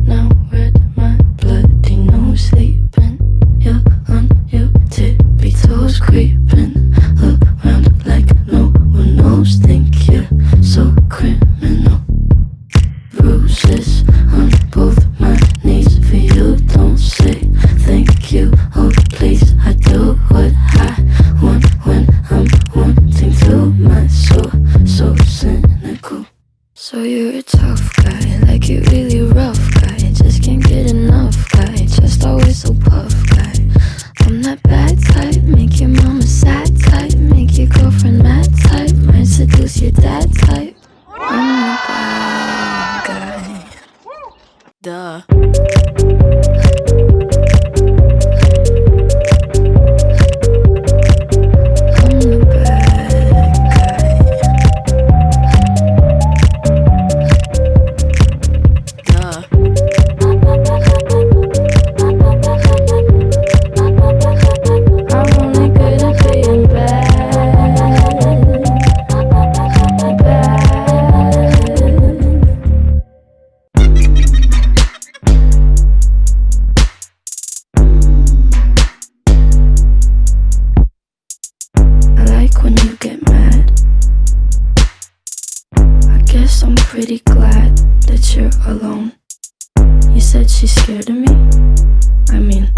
now red, my bloody nose sleeping. You're on your tippy toes creeping around like no one knows. Think you're so criminal. Bruises on both my knees for you. Don't say thank you, oh please. I do what I want when I'm wanting to. My soul so cynical. So you're a tough guy, like you really rough guy. Just can't get enough guy, just always so puff guy. I'm that bad type, make your mama sad type, make your girlfriend mad type, might seduce your dad type. I'm the bad guy. Duh. I'm the bad guy. Duh. I'm only good at being bad. I like when you get mad. I guess I'm pretty glad that you're alone. You said she's scared of me? I mean,